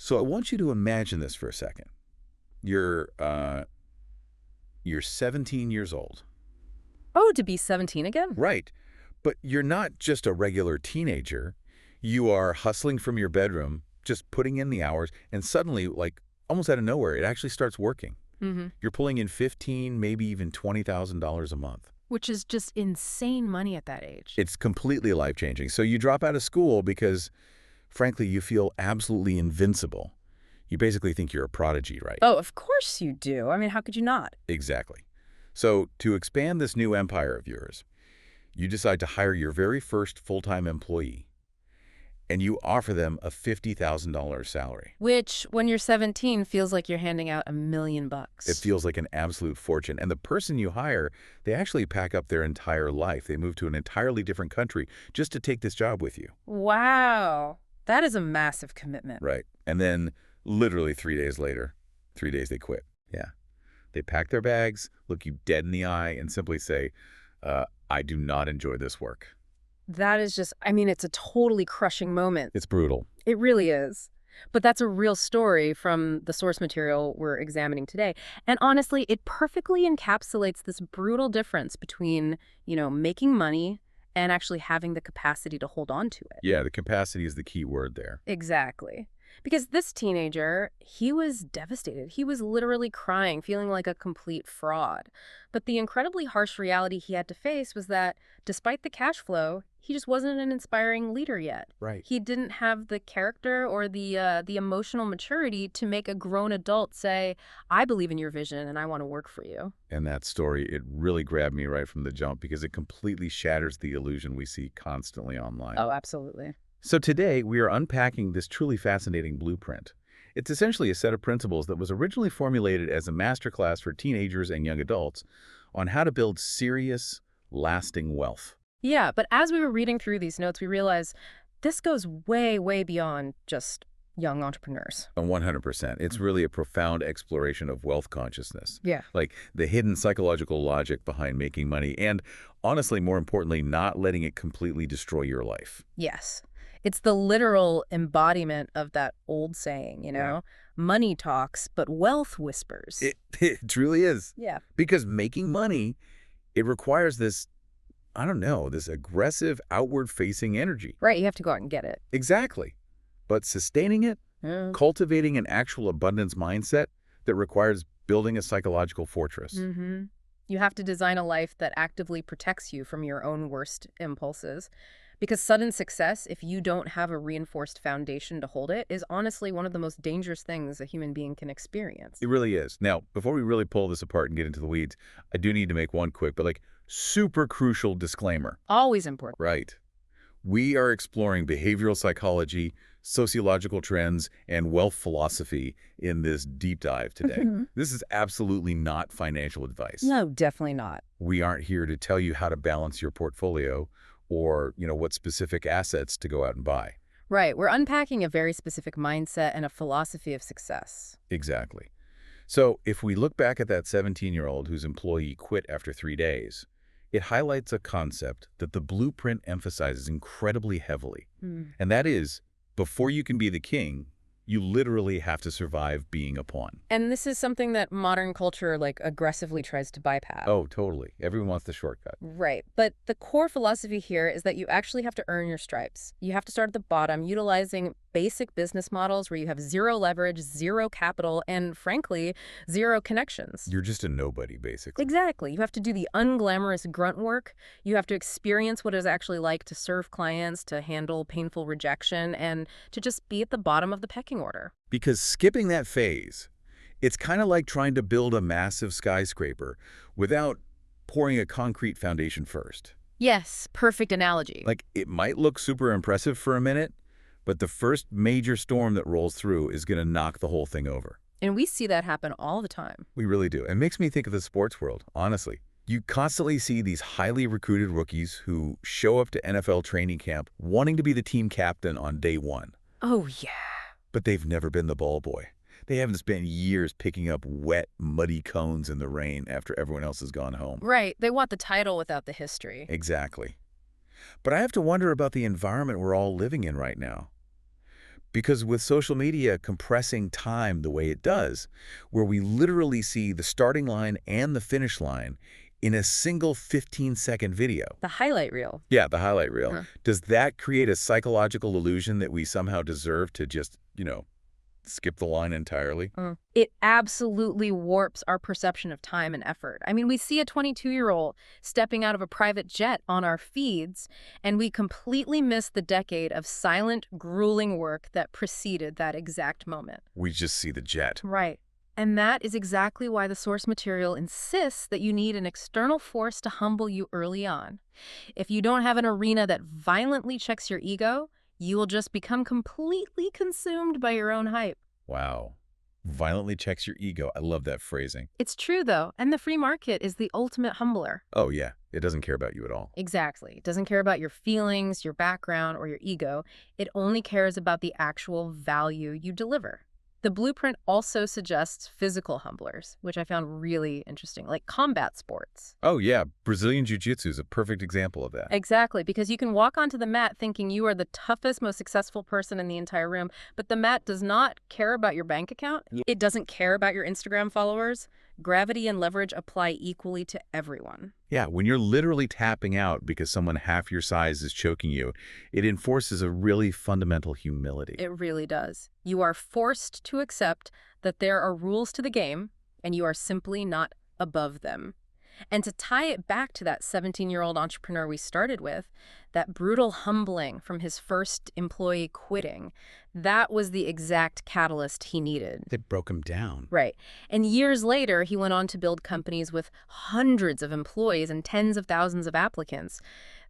So I want you to imagine this for a second. You're, uh, you're 17 years old. Oh, to be 17 again? Right. But you're not just a regular teenager. You are hustling from your bedroom, just putting in the hours, and suddenly, like almost out of nowhere, it actually starts working. Mm-hmm. You're pulling in maybe even $20,000 a month. Which is just insane money at that age. It's completely life-changing. So you drop out of school because, frankly, you feel absolutely invincible. You basically think you're a prodigy, right? Oh, of course you do. I mean, how could you not? Exactly. So to expand this new empire of yours, you decide to hire your very first full-time employee, and you offer them a $50,000 salary. Which, when you're 17, feels like you're handing out $1 million. It feels like an absolute fortune. And the person you hire, they actually pack up their entire life. They move to an entirely different country just to take this job with you. Wow. That is a massive commitment. Right. And then literally 3 days later, 3 days they quit. Yeah. They pack their bags, look you dead in the eye, and simply say, I do not enjoy this work. That is just, I mean, it's a totally crushing moment. It's brutal. It really is. But that's a real story from the source material we're examining today. And honestly, it perfectly encapsulates this brutal difference between, making money and actually having the capacity to hold on to it. Yeah, the capacity is the key word there. Exactly. Because this teenager, he was devastated. He was literally crying, feeling like a complete fraud. But the incredibly harsh reality he had to face was that despite the cash flow, he just wasn't an inspiring leader yet. Right. He didn't have the character or the emotional maturity to make a grown adult say, I believe in your vision and I want to work for you. And that story, it really grabbed me right from the jump because it completely shatters the illusion we see constantly online. Oh, absolutely. So today, we are unpacking this truly fascinating blueprint. It's essentially a set of principles that was originally formulated as a masterclass for teenagers and young adults on how to build serious, lasting wealth. Yeah, but as we were reading through these notes, we realized this goes way, way beyond just young entrepreneurs. 100%. It's really a profound exploration of wealth consciousness. Yeah. Like the hidden psychological logic behind making money and, honestly, more importantly, not letting it completely destroy your life. Yes. It's the literal embodiment of that old saying, Yeah. money talks, but wealth whispers. It truly is. Yeah. Because making money, it requires this, I don't know, this aggressive outward-facing energy. Right, you have to go out and get it. Exactly. But sustaining it, Yeah. cultivating an actual abundance mindset that requires building a psychological fortress. Mm-hmm. You have to design a life that actively protects you from your own worst impulses. Because sudden success, if you don't have a reinforced foundation to hold it, is honestly one of the most dangerous things a human being can experience. It really is. Now, before we really pull this apart and get into the weeds, I do need to make one quick, but super crucial disclaimer. Always important. Right. We are exploring behavioral psychology, sociological trends, and wealth philosophy in this deep dive today. This is absolutely not financial advice. No, definitely not. We aren't here to tell you how to balance your portfolio or, what specific assets to go out and buy. Right, we're unpacking a very specific mindset and a philosophy of success. Exactly. So if we look back at that 17-year-old whose employee quit after 3 days, it highlights a concept that the blueprint emphasizes incredibly heavily. And that is, before you can be the king, you literally have to survive being a pawn. And this is something that modern culture aggressively tries to bypass. Oh, totally. Everyone wants the shortcut. Right. But the core philosophy here is that you actually have to earn your stripes. You have to start at the bottom, utilizing basic business models where you have zero leverage, zero capital, and frankly, zero connections. You're just a nobody, basically. Exactly. You have to do the unglamorous grunt work. You have to experience what it's actually like to serve clients, to handle painful rejection, and to just be at the bottom of the pecking order. Because skipping that phase, it's kind of like trying to build a massive skyscraper without pouring a concrete foundation first. Yes, perfect analogy. It might look super impressive for a minute, but the first major storm that rolls through is going to knock the whole thing over. And we see that happen all the time. We really do. It makes me think of the sports world, honestly. You constantly see these highly recruited rookies who show up to NFL training camp wanting to be the team captain on day one. Oh, yeah. But they've never been the ball boy. They haven't spent years picking up wet, muddy cones in the rain after everyone else has gone home. Right. They want the title without the history. Exactly. But I have to wonder about the environment we're all living in right now. Because with social media compressing time the way it does, where we literally see the starting line and the finish line in a single 15-second video. The highlight reel. Yeah, the highlight reel. Does that create a psychological illusion that we somehow deserve to just, skip the line entirely? It absolutely warps our perception of time and effort. I mean, we see a 22-year-old stepping out of a private jet on our feeds, and we completely miss the decade of silent, grueling work that preceded that exact moment. We just see the jet. Right. And that is exactly why the source material insists that you need an external force to humble you early on. If you don't have an arena that violently checks your ego, you will just become completely consumed by your own hype. Wow. Violently checks your ego. I love that phrasing. It's true, though, and the free market is the ultimate humbler. Oh, yeah. It doesn't care about you at all. Exactly. It doesn't care about your feelings, your background, or your ego. It only cares about the actual value you deliver. The blueprint also suggests physical humblers, which I found really interesting, like combat sports. Oh, yeah. Brazilian Jiu-Jitsu is a perfect example of that. Exactly, because you can walk onto the mat thinking you are the toughest, most successful person in the entire room, but the mat does not care about your bank account. It doesn't care about your Instagram followers. Gravity and leverage apply equally to everyone. Yeah, when you're literally tapping out because someone half your size is choking you, it enforces a really fundamental humility. It really does. You are forced to accept that there are rules to the game, and you are simply not above them. And to tie it back to that 17-year-old entrepreneur we started with, that brutal humbling from his first employee quitting, that was the exact catalyst he needed. They broke him down. Right. And years later, he went on to build companies with hundreds of employees and tens of thousands of applicants.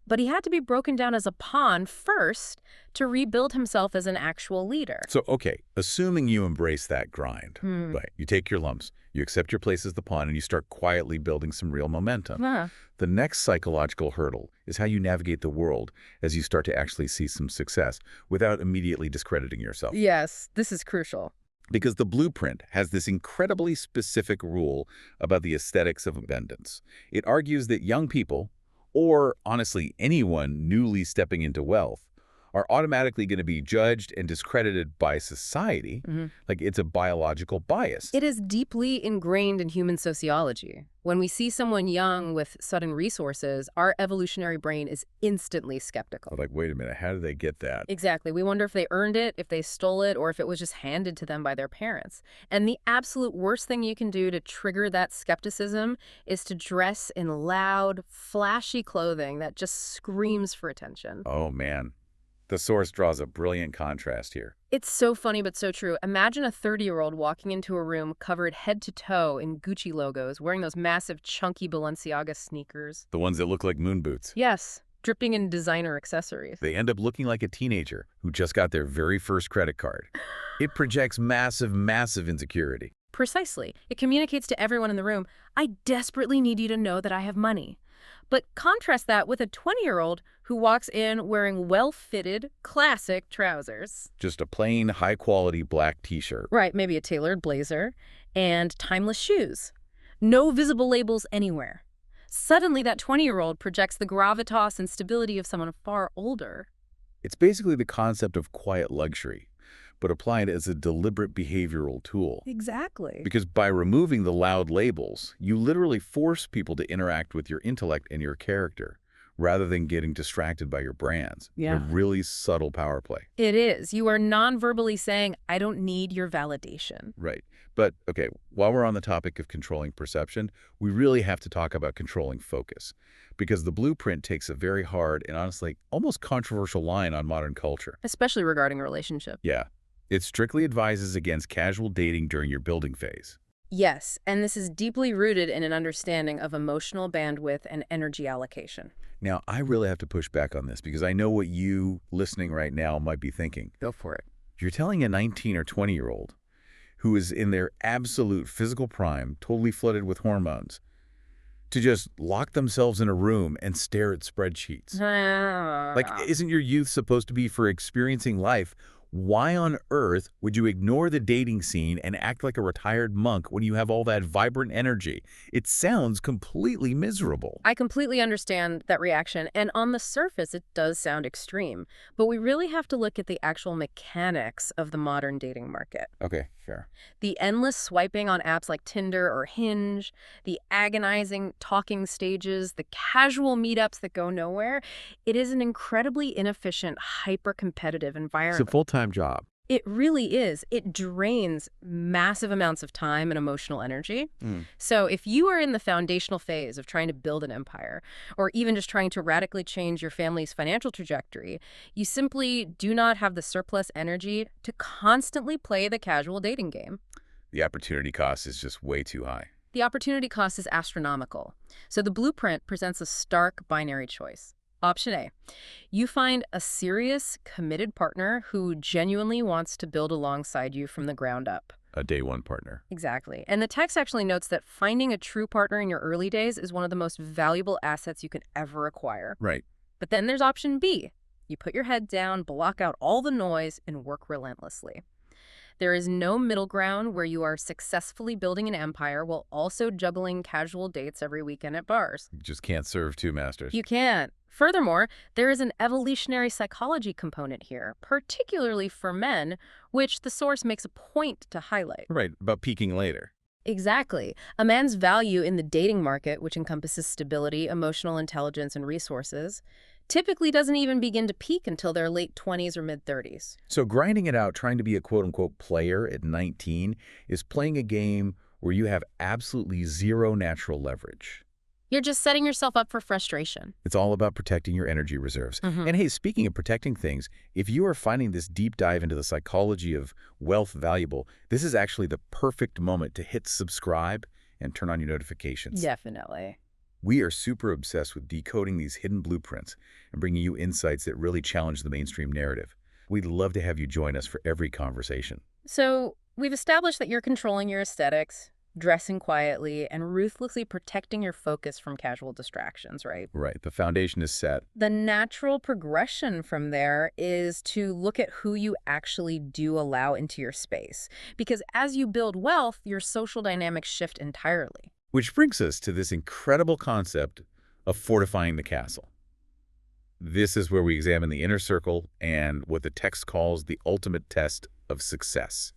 But he had to be broken down as a pawn first to rebuild himself as an actual leader. So, okay, assuming you embrace that grind, right? You take your lumps, you accept your place as the pawn, and you start quietly building some real momentum. The next psychological hurdle is how you navigate the world as you start to actually see some success without immediately discrediting yourself. Yes, this is crucial. Because the blueprint has this incredibly specific rule about the aesthetics of abundance. It argues that young people, or honestly anyone newly stepping into wealth, are automatically going to be judged and discredited by society. Like it's a biological bias. It is deeply ingrained in human sociology. When we see someone young with sudden resources, our evolutionary brain is instantly skeptical. Like, wait a minute, how did they get that? Exactly. We wonder if they earned it, if they stole it, or if it was just handed to them by their parents. And the absolute worst thing you can do to trigger that skepticism is to dress in loud, flashy clothing that just screams for attention. Oh, man. The source draws a brilliant contrast here. It's so funny but so true. Imagine a 30-year-old walking into a room covered head to toe in Gucci logos, wearing those massive, chunky Balenciaga sneakers. The ones that look like moon boots. Yes, dripping in designer accessories. They end up looking like a teenager who just got their very first credit card. It projects massive, massive insecurity. Precisely. It communicates to everyone in the room, I desperately need you to know that I have money. But contrast that with a 20-year-old who walks in wearing well-fitted, classic trousers. Just a plain, high-quality black t-shirt. Right, maybe a tailored blazer, and timeless shoes. No visible labels anywhere. Suddenly, that 20-year-old projects the gravitas and stability of someone far older. It's basically the concept of quiet luxury, but applied as a deliberate behavioral tool. Exactly. Because by removing the loud labels, you literally force people to interact with your intellect and your character, rather than getting distracted by your brands. Yeah. A really subtle power play. It is. You are non-verbally saying, I don't need your validation. Right. But, okay, while we're on the topic of controlling perception, we really have to talk about controlling focus. Because the blueprint takes a very hard and honestly almost controversial line on modern culture. Especially regarding a relationship. Yeah. It strictly advises against casual dating during your building phase. Yes, and this is deeply rooted in an understanding of emotional bandwidth and energy allocation. Now, I really have to push back on this because I know what you listening right now might be thinking. Go for it. You're telling a 19 or 20-year-old who is in their absolute physical prime, totally flooded with hormones, to just lock themselves in a room and stare at spreadsheets. Like, isn't your youth supposed to be for experiencing life Why on earth would you ignore the dating scene and act like a retired monk when you have all that vibrant energy? It sounds completely miserable. I completely understand that reaction, and on the surface, it does sound extreme. But we really have to look at the actual mechanics of the modern dating market. Okay, fair. The endless swiping on apps like Tinder or Hinge, the agonizing talking stages, the casual meetups that go nowhere. It is an incredibly inefficient, hyper-competitive It's a environment. full-time job. It really is. It drains massive amounts of time and emotional energy. Mm. So if you are in the foundational phase of trying to build an empire, or even just trying to radically change your family's financial trajectory, you simply do not have the surplus energy to constantly play the casual dating game. The opportunity cost is just way too high. The opportunity cost is astronomical. So the blueprint presents a stark binary choice. Option A, you find a serious, committed partner who genuinely wants to build alongside you from the ground up. A day one partner. Exactly. And the text actually notes that finding a true partner in your early days is one of the most valuable assets you can ever acquire. Right. But then there's option B. You put your head down, block out all the noise, and work relentlessly. There is no middle ground where you are successfully building an empire while also juggling casual dates every weekend at bars. You just can't serve two masters. You can't. Furthermore, there is an evolutionary psychology component here, particularly for men, which the source makes a point to highlight. Right, about peaking later. Exactly. A man's value in the dating market, which encompasses stability, emotional intelligence, and resources, typically doesn't even begin to peak until their late 20s or mid-30s. So grinding it out, trying to be a quote-unquote player at 19 is playing a game where you have absolutely zero natural leverage. You're just setting yourself up for frustration. It's all about protecting your energy reserves. Mhm. And hey, speaking of protecting things, if you are finding this deep dive into the psychology of wealth valuable, this is actually the perfect moment to hit subscribe and turn on your notifications. Definitely. We are super obsessed with decoding these hidden blueprints and bringing you insights that really challenge the mainstream narrative. We'd love to have you join us for every conversation. So we've established that you're controlling your aesthetics, dressing quietly, and ruthlessly protecting your focus from casual distractions, right? Right, the foundation is set. The natural progression from there is to look at who you actually do allow into your space. Because as you build wealth, your social dynamics shift entirely. Which brings us to this incredible concept of fortifying the castle. This is where we examine the inner circle and what the text calls the ultimate test of success.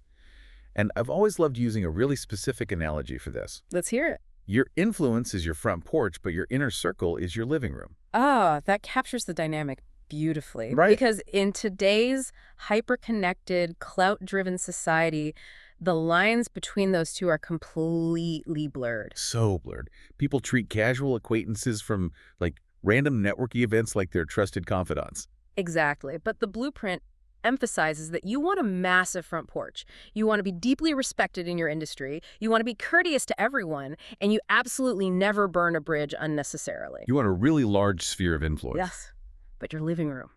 And I've always loved using a really specific analogy for this. Let's hear it. Your influence is your front porch, but your inner circle is your living room. Ah, that captures the dynamic beautifully. Right. Because in today's hyper-connected, clout-driven society, the lines between those two are completely blurred. So blurred. People treat casual acquaintances from, random networking events like they're trusted confidants. Exactly. But the blueprint emphasizes that you want a massive front porch. You want to be deeply respected in your industry. You want to be courteous to everyone. And you absolutely never burn a bridge unnecessarily. You want a really large sphere of influence. Yes. But your living room.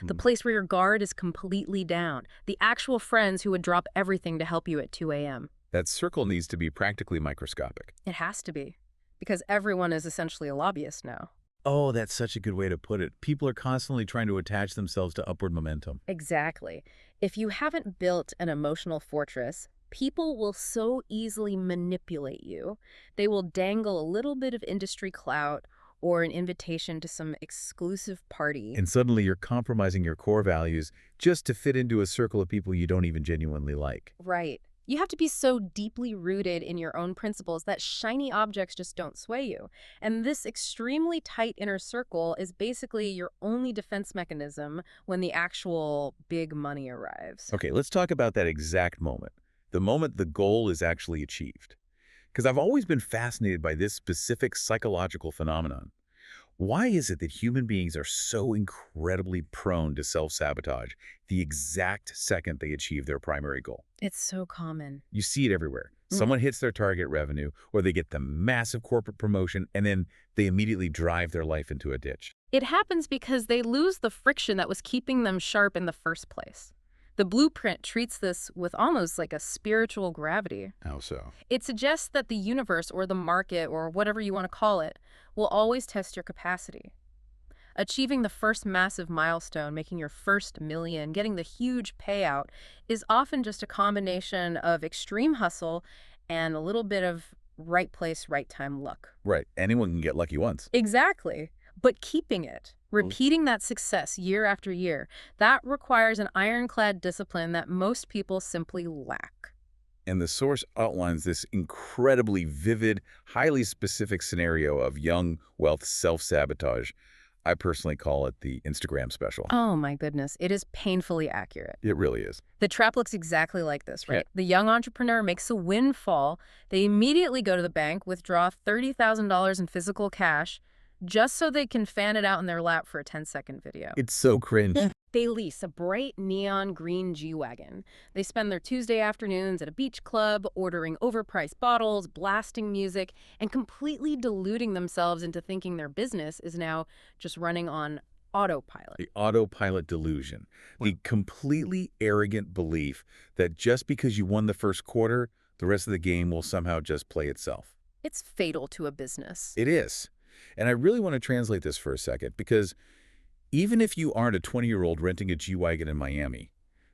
The place where your guard is completely down. The actual friends who would drop everything to help you at 2 a.m. That circle needs to be practically microscopic. It has to be. Because everyone is essentially a lobbyist now. Oh, that's such a good way to put it. People are constantly trying to attach themselves to upward momentum. Exactly. If you haven't built an emotional fortress, people will so easily manipulate you. They will dangle a little bit of industry clout or an invitation to some exclusive party. And suddenly you're compromising your core values just to fit into a circle of people you don't even genuinely like. Right. You have to be so deeply rooted in your own principles that shiny objects just don't sway you. And this extremely tight inner circle is basically your only defense mechanism when the actual big money arrives. Okay, let's talk about that exact moment. The moment the goal is actually achieved. Because I've always been fascinated by this specific psychological phenomenon. Why is it that human beings are so incredibly prone to self-sabotage the exact second they achieve their primary goal? It's so common. You see it everywhere. Someone hits their target revenue, or they get the massive corporate promotion, and then they immediately drive their life into a ditch. It happens because they lose the friction that was keeping them sharp in the first place. The blueprint treats this with almost like a spiritual gravity. How so? It suggests that the universe or the market or whatever you want to call it will always test your capacity. Achieving the first massive milestone, making your first million, getting the huge payout is often just a combination of extreme hustle and a little bit of right place, right time luck. Right. Anyone can get lucky once. Exactly. But keeping it, repeating that success year after year, that requires an ironclad discipline that most people simply lack. And the source outlines this incredibly vivid, highly specific scenario of young wealth self-sabotage. I personally call it the Instagram special. Oh my goodness, it is painfully accurate. It really is. The trap looks exactly like this, right? Yeah. The young entrepreneur makes a windfall. They immediately go to the bank, withdraw $30,000 in physical cash, just so they can fan it out in their lap for a 10-second video. It's so cringe. They lease a bright neon green G-Wagon. They spend their Tuesday afternoons at a beach club, ordering overpriced bottles, blasting music, and completely deluding themselves into thinking their business is now just running on autopilot. The autopilot delusion. The completely arrogant belief that just because you won the first quarter, the rest of the game will somehow just play itself. It's fatal to a business. It is. And I really want to translate this for a second, because even if you aren't a 20-year-old renting a G-Wagon in Miami,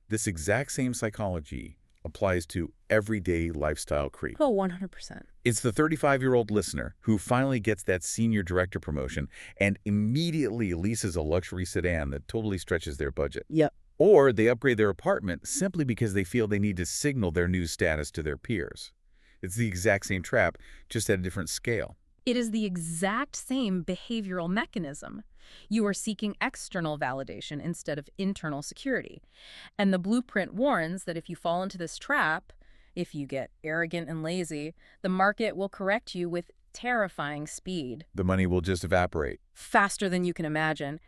this exact same psychology applies to everyday lifestyle creep. Oh, 100%. It's the 35-year-old listener who finally gets that senior director promotion and immediately leases a luxury sedan that totally stretches their budget. Yep. Or they upgrade their apartment simply because they feel they need to signal their new status to their peers. It's the exact same trap, just at a different scale. It is the exact same behavioral mechanism. You are seeking external validation instead of internal security. And the blueprint warns that if you fall into this trap, if you get arrogant and lazy, the market will correct you with terrifying speed. The money will just evaporate. Faster than you can imagine.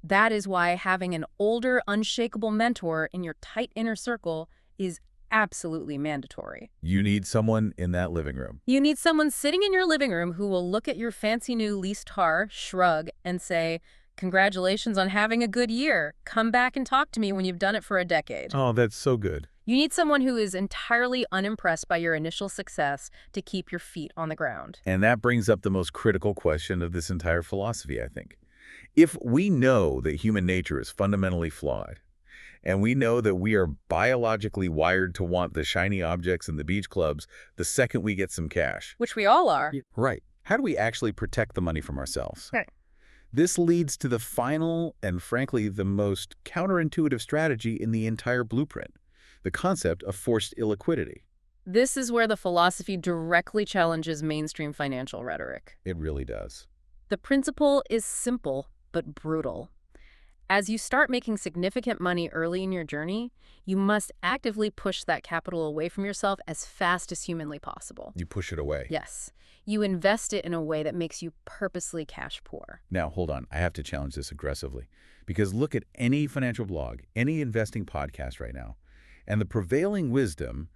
That is why having an older, unshakable mentor in your tight inner circle is absolutely mandatory. You need someone in that living room. You need someone sitting in your living room who will look at your fancy new leased car, shrug, and say, "Congratulations on having a good year. Come back and talk to me when you've done it for a decade." Oh, that's so good. You need someone who is entirely unimpressed by your initial success to keep your feet on the ground. And that brings up the most critical question of this entire philosophy, I think. If we know that human nature is fundamentally flawed, and we know that we are biologically wired to want the shiny objects in the beach clubs the second we get some cash. Which we all are. Right. How do we actually protect the money from ourselves? Right. This leads to the final and, frankly, the most counterintuitive strategy in the entire blueprint, the concept of forced illiquidity. This is where the philosophy directly challenges mainstream financial rhetoric. It really does. The principle is simple but brutal. As you start making significant money early in your journey, you must actively push that capital away from yourself as fast as humanly possible. You push it away. Yes. You invest it in a way that makes you purposely cash poor. Now, hold on. I have to challenge this aggressively. Because look at any financial blog, any investing podcast right now, and the prevailing wisdom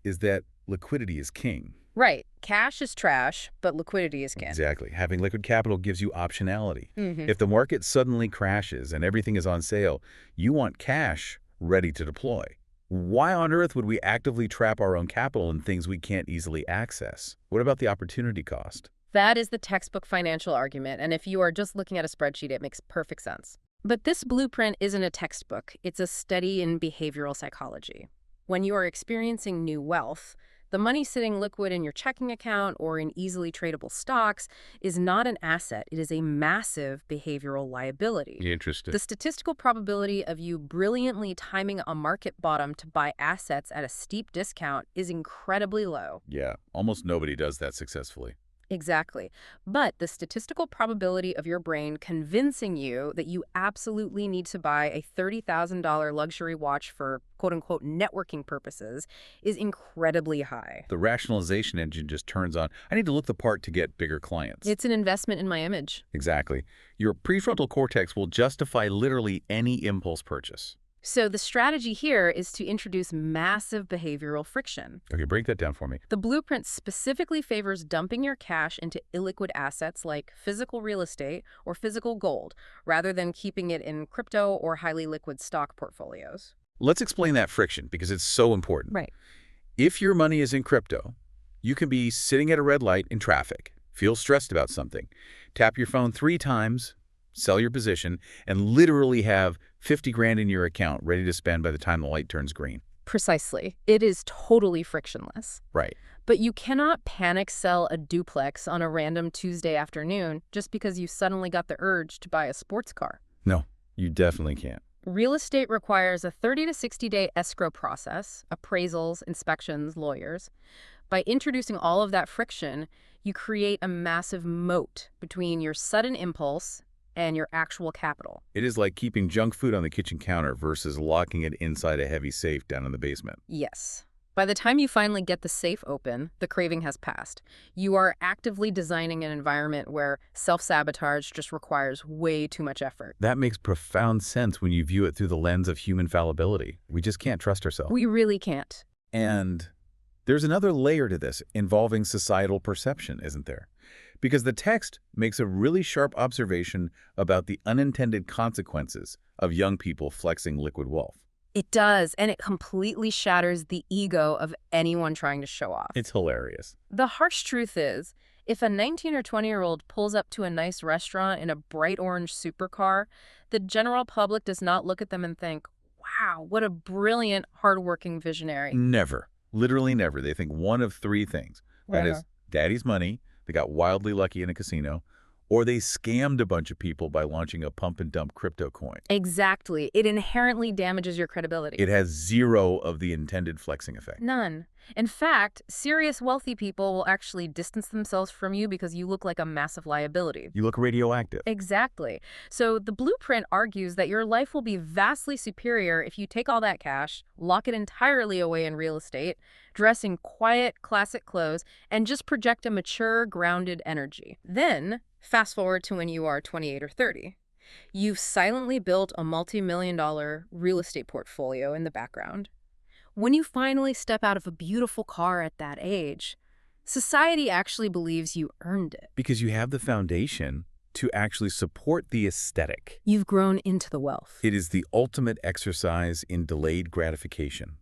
is that liquidity is king. Right. Cash is trash, but liquidity is king. Exactly. Having liquid capital gives you optionality. Mm-hmm. If the market suddenly crashes and everything is on sale, you want cash ready to deploy. Why on earth would we actively trap our own capital in things we can't easily access? What about the opportunity cost? That is the textbook financial argument, and if you are just looking at a spreadsheet, it makes perfect sense. But this blueprint isn't a textbook. It's a study in behavioral psychology. When you are experiencing new wealth, the money sitting liquid in your checking account or in easily tradable stocks is not an asset. It is a massive behavioral liability. Interesting. The statistical probability of you brilliantly timing a market bottom to buy assets at a steep discount is incredibly low. Yeah, almost nobody does that successfully. Exactly. But the statistical probability of your brain convincing you that you absolutely need to buy a $30,000 luxury watch for quote-unquote networking purposes is incredibly high. The rationalization engine just turns on. I need to look the part to get bigger clients. It's an investment in my image. Exactly. Your prefrontal cortex will justify literally any impulse purchase. So the strategy here is to introduce massive behavioral friction. Okay, break that down for me. The blueprint specifically favors dumping your cash into illiquid assets like physical real estate or physical gold, rather than keeping it in crypto or highly liquid stock portfolios. Let's explain that friction because it's so important. Right. If your money is in crypto, you can be sitting at a red light in traffic, feel stressed about something, tap your phone 3 times, sell your position, and literally have 50 grand in your account ready to spend by the time the light turns green. Precisely. It is totally frictionless. Right. But you cannot panic sell a duplex on a random Tuesday afternoon just because you suddenly got the urge to buy a sports car. No, you definitely can't. Real estate requires a 30 to 60-day escrow process, appraisals, inspections, lawyers. By introducing all of that friction, you create a massive moat between your sudden impulse and your actual capital. It is like keeping junk food on the kitchen counter versus locking it inside a heavy safe down in the basement. Yes. By the time you finally get the safe open, the craving has passed. You are actively designing an environment where self-sabotage just requires way too much effort. That makes profound sense when you view it through the lens of human fallibility. We just can't trust ourselves. We really can't. And there's another layer to this involving societal perception, isn't there? Because the text makes a really sharp observation about the unintended consequences of young people flexing liquid wealth. It does, and it completely shatters the ego of anyone trying to show off. It's hilarious. The harsh truth is, if a 19 or 20-year-old pulls up to a nice restaurant in a bright orange supercar, the general public does not look at them and think, wow, what a brilliant, hardworking visionary. Never. Literally never. They think one of three things. That is, daddy's money, they got wildly lucky in a casino, or they scammed a bunch of people by launching a pump-and-dump crypto coin. Exactly. It inherently damages your credibility. It has zero of the intended flexing effect. None. In fact, serious wealthy people will actually distance themselves from you because you look like a massive liability. You look radioactive. Exactly. So the blueprint argues that your life will be vastly superior if you take all that cash, lock it entirely away in real estate, dress in quiet, classic clothes, and just project a mature, grounded energy. Then, fast forward to when you are 28 or 30. You've silently built a multi-million-dollar real estate portfolio in the background. When you finally step out of a beautiful car at that age, society actually believes you earned it. Because you have the foundation to actually support the aesthetic. You've grown into the wealth. It is the ultimate exercise in delayed gratification.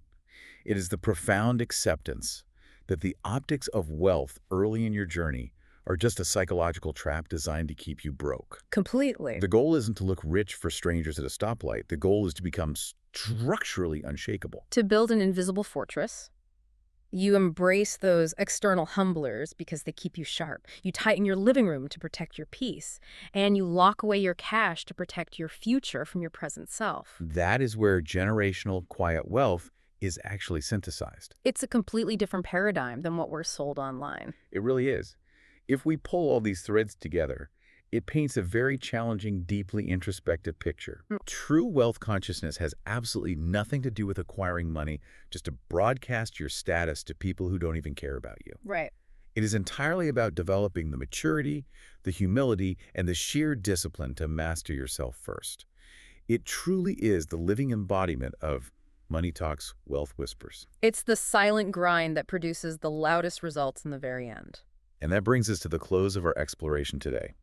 It is the profound acceptance that the optics of wealth early in your journey are just a psychological trap designed to keep you broke. Completely. The goal isn't to look rich for strangers at a stoplight. The goal is to become structurally unshakable. To build an invisible fortress, you embrace those external humblers because they keep you sharp. You tighten your living room to protect your peace, and you lock away your cash to protect your future from your present self. That is where generational quiet wealth is actually synthesized. It's a completely different paradigm than what we're sold online. It really is. If we pull all these threads together, it paints a very challenging, deeply introspective picture. True wealth consciousness has absolutely nothing to do with acquiring money just to broadcast your status to people who don't even care about you. Right. It is entirely about developing the maturity, the humility, and the sheer discipline to master yourself first. It truly is the living embodiment of money talks, wealth whispers. It's the silent grind that produces the loudest results in the very end. And that brings us to the close of our exploration today.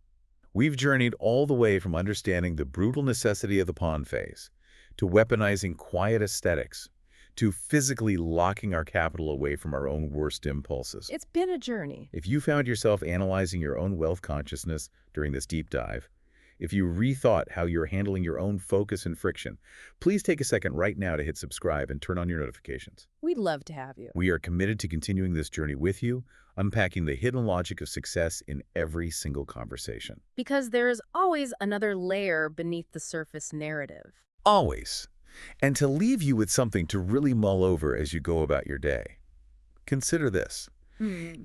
We've journeyed all the way from understanding the brutal necessity of the pawn phase, to weaponizing quiet aesthetics, to physically locking our capital away from our own worst impulses. It's been a journey. If you found yourself analyzing your own wealth consciousness during this deep dive, if you rethought how you're handling your own focus and friction, please take a second right now to hit subscribe and turn on your notifications. We'd love to have you. We are committed to continuing this journey with you, unpacking the hidden logic of success in every single conversation. Because there is always another layer beneath the surface narrative. Always. And to leave you with something to really mull over as you go about your day, consider this.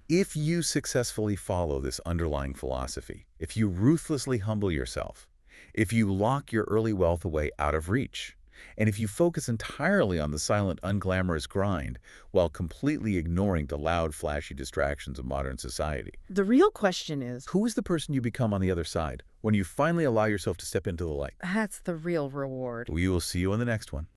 If you successfully follow this underlying philosophy, if you ruthlessly humble yourself, if you lock your early wealth away out of reach, and if you focus entirely on the silent, unglamorous grind while completely ignoring the loud, flashy distractions of modern society, The real question is, who is the person you become on the other side when you finally allow yourself to step into the light? that's the real reward. We will see you on the next one.